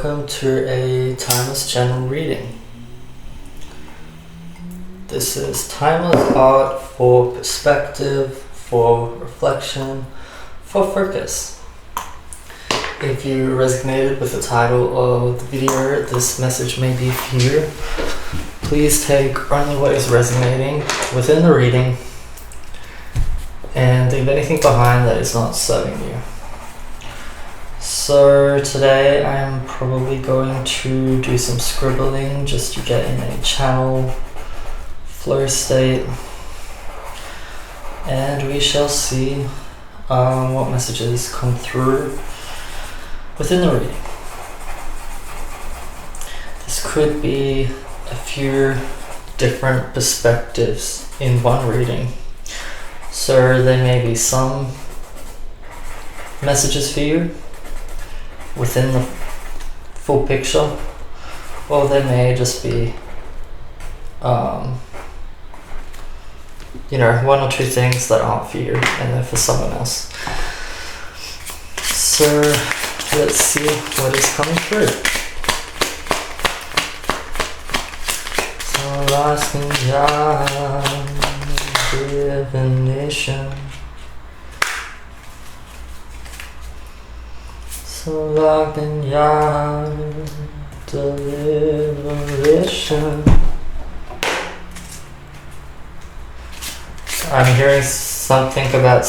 welcome to a timeless general reading. This is timeless art for perspective, for reflection, for focus. If you resonated with the title of the video, this message may be for you. Please take only what is resonating within the reading and leave anything behind that is not serving you. So today I'm probably going to do some scribbling just to get in a channel flow state, and we shall see what messages come through within the reading. This could be a few different perspectives in one reading, so there may be some messages for you within the full picture, or there may just be one or two things that aren't for you and they're for someone else. So let's see what is coming through. So lost in your divination. So locked in your deliberation. I'm hearing something about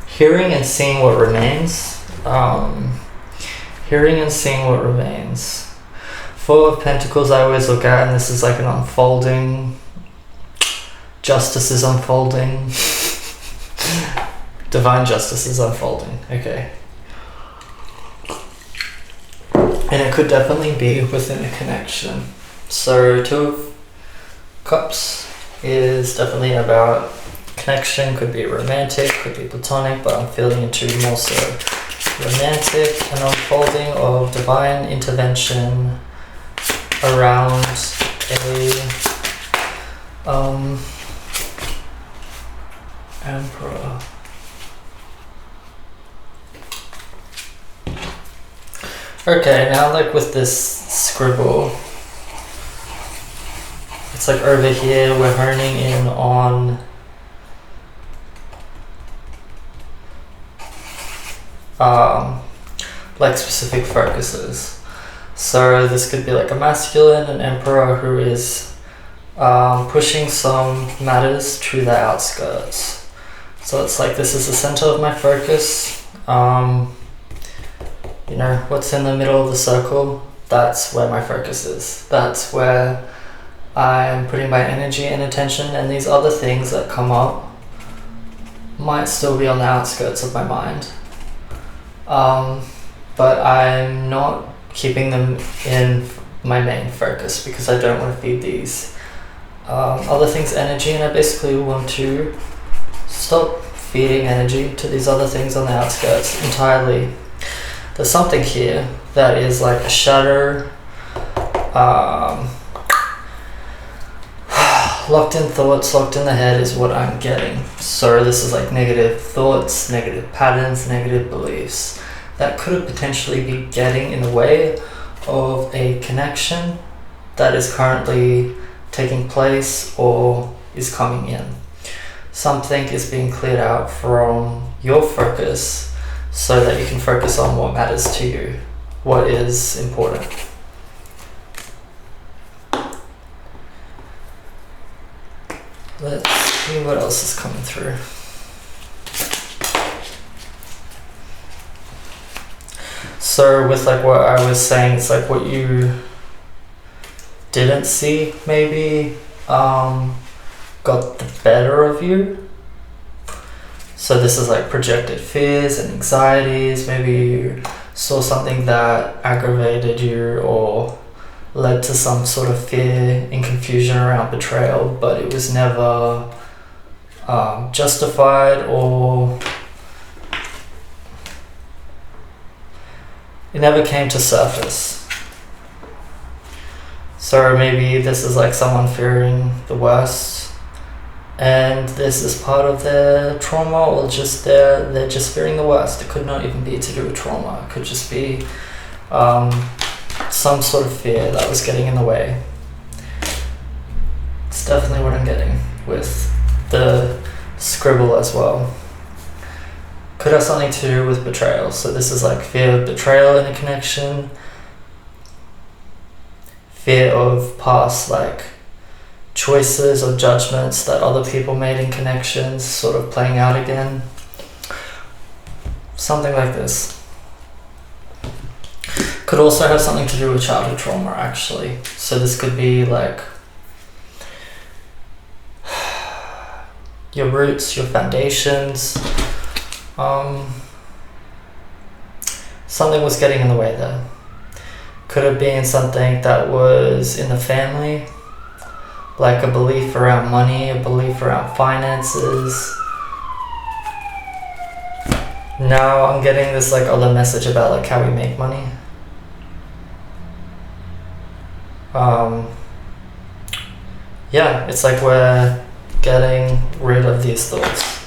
hearing and seeing what remains. Hearing and seeing what remains. Four of Pentacles I always look at, and this is like an unfolding. Justice is unfolding. Divine justice is unfolding. Okay. And it could definitely be within a connection. So Two of Cups is definitely about connection. Could be romantic, could be platonic, but I'm feeling into more so romantic, and unfolding of divine intervention around a Emperor. Okay, now like with this scribble, it's like over here we're honing in on like specific focuses. So this could be like a masculine, an emperor who is pushing some matters to the outskirts. So it's like this is the center of my focus. What's in the middle of the circle, that's where my focus is. That's where I'm putting my energy and attention, and these other things that come up might still be on the outskirts of my mind. But I'm not keeping them in my main focus because I don't want to feed these other things energy, and I basically want to stop feeding energy to these other things on the outskirts entirely. There's something here that is like a shadow, locked in thoughts, locked in the head is what I'm getting. So this is like negative thoughts, negative patterns, negative beliefs that could potentially be getting in the way of a connection that is currently taking place or is coming in. Something is being cleared out from your focus so that you can focus on what matters to you, what is important. Let's see what else is coming through. So with like what I was saying, it's like what you didn't see maybe got the better of you. So this is like projected fears and anxieties. Maybe you saw something that aggravated you or led to some sort of fear and confusion around betrayal, but it was never justified, or it never came to surface. So maybe this is like someone fearing the worst and this is part of their trauma, or just they're just fearing the worst. It could not even be to do with trauma. It could just be some sort of fear that was getting in the way. It's definitely what I'm getting with the scribble as well. Could have something to do with betrayal. So this is like fear of betrayal in a connection, fear of past like choices or judgments that other people made in connections sort of playing out again. Something like this. Could also have something to do with childhood trauma, actually. So this could be like your roots, your foundations. Something was getting in the way there. Could have been something that was in the family, like a belief around money, a belief around finances. Now I'm getting this like other message about like how we make money. Yeah, it's like we're getting rid of these thoughts.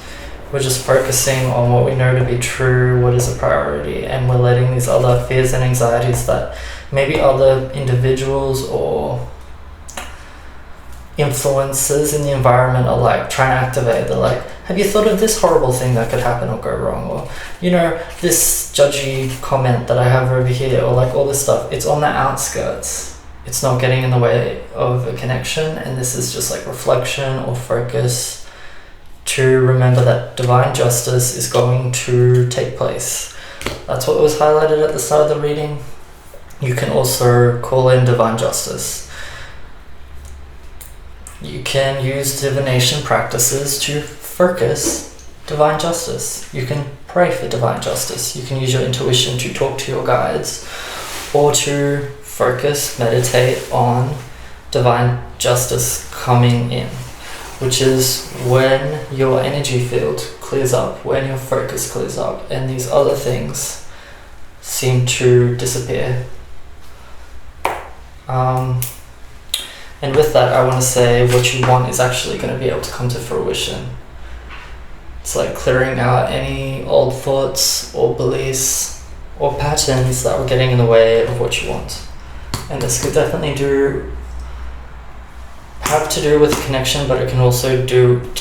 We're just focusing on what we know to be true, what is a priority, and we're letting these other fears and anxieties that maybe other individuals or influences in the environment are like trying to activate. They're like, have you thought of this horrible thing that could happen or go wrong? Or, you know, this judgy comment that I have over here, or like all this stuff. It's on the outskirts. It's not getting in the way of a connection, and this is just like reflection or focus to remember that divine justice is going to take place. That's what was highlighted at the start of the reading. You can also call in divine justice. You can use divination practices to focus divine justice. You can pray for divine justice. You can use your intuition to talk to your guides, or to focus, meditate on divine justice coming in, which is when your energy field clears up, when your focus clears up, and these other things seem to disappear. And with that, I want to say what you want is actually going to be able to come to fruition. It's like clearing out any old thoughts or beliefs or patterns that were getting in the way of what you want. And this could definitely have to do with connection, but it can also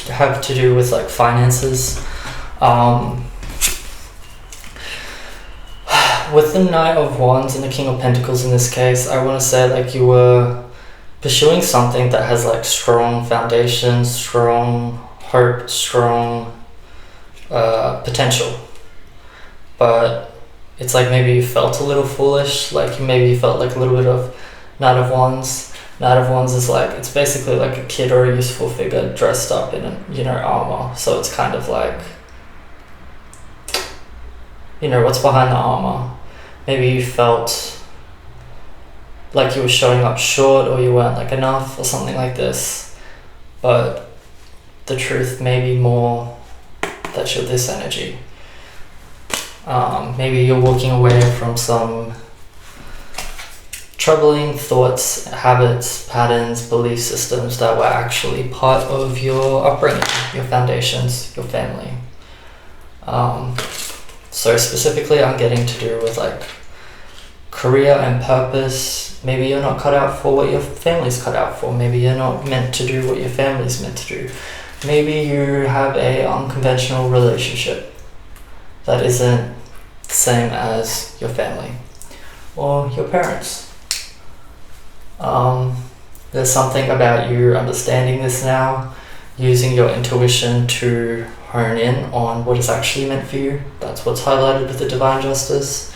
have to do with like finances. With the Knight of Wands and the King of Pentacles in this case, I want to say like you were pursuing something that has like strong foundations, strong hope, strong potential. But it's like maybe you felt a little foolish, like maybe you felt like a little bit of Knight of Wands. Knight of Wands is like, it's basically like a kid or a useful figure dressed up in, armor. So it's kind of like, what's behind the armor? Maybe you felt like you were showing up short, or you weren't like enough, or something like this. But the truth may be more that you're this energy. Maybe you're walking away from some troubling thoughts, habits, patterns, belief systems that were actually part of your upbringing, your foundations, your family. So specifically I'm getting to do with like career and purpose. Maybe you're not cut out for what your family's cut out for. Maybe you're not meant to do what your family's meant to do. Maybe you have a unconventional relationship that isn't the same as your family or your parents. There's something about you understanding this now, using your intuition to hone in on what is actually meant for you. That's what's highlighted with the divine justice.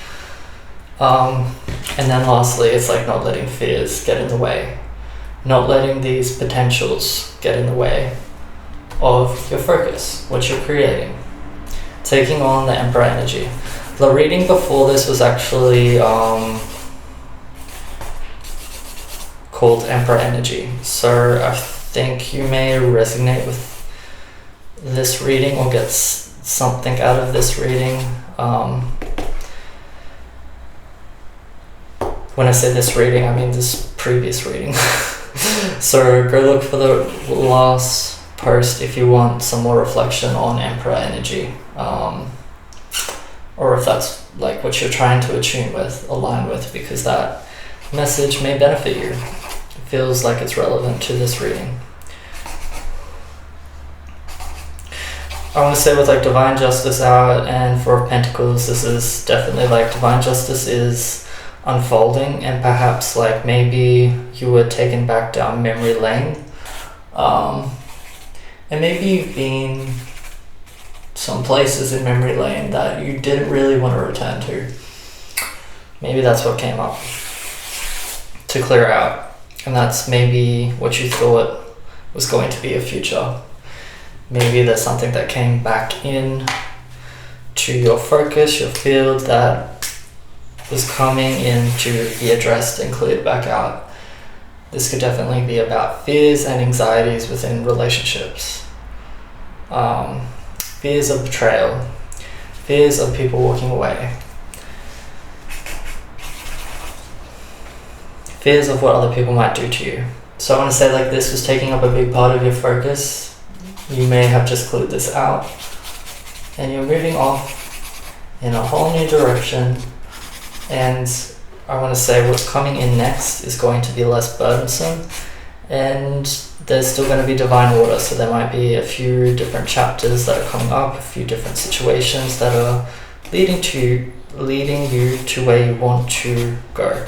And then lastly, it's like not letting fears get in the way, not letting these potentials get in the way of your focus, what you're creating, taking on the Emperor energy. The reading before this was actually called Emperor energy, so I think you may resonate with this reading or get something out of this reading. When I say this reading, I mean this previous reading. So go look for the last post if you want some more reflection on Emperor energy, or if that's like what you're trying to align with, because that message may benefit you. It feels like it's relevant to this reading. I want to say with like Divine Justice out and Four of Pentacles, this is definitely like Divine Justice is unfolding, and perhaps like maybe you were taken back down memory lane, and maybe you've been some places in memory lane that you didn't really want to return to. Maybe that's what came up to clear out, and that's maybe what you thought was going to be your future. Maybe there's something that came back in to your focus, your field, that was coming in to be addressed and cleared back out. This could definitely be about fears and anxieties within relationships. Fears of betrayal, fears of people walking away, fears of what other people might do to you. So I want to say like this was taking up a big part of your focus. You may have just cleared this out and you're moving off in a whole new direction, and I want to say what's coming in next is going to be less burdensome, and there's still going to be divine order. So there might be a few different chapters that are coming up, a few different situations that are leading you to where you want to go.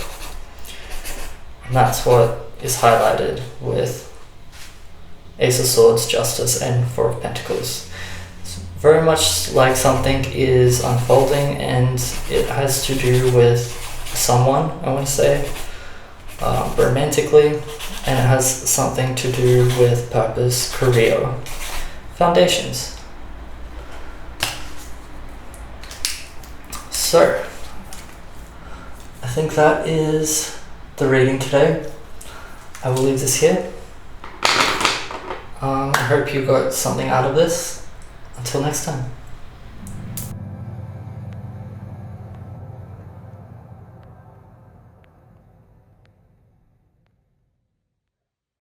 And that's what is highlighted with Ace of Swords, Justice, and Four of Pentacles. It's very much like something is unfolding, and it has to do with someone, I want to say, romantically, and it has something to do with purpose, career, foundations. So, I think that is the reading today. I will leave this here. I hope you got something out of this. Until next time.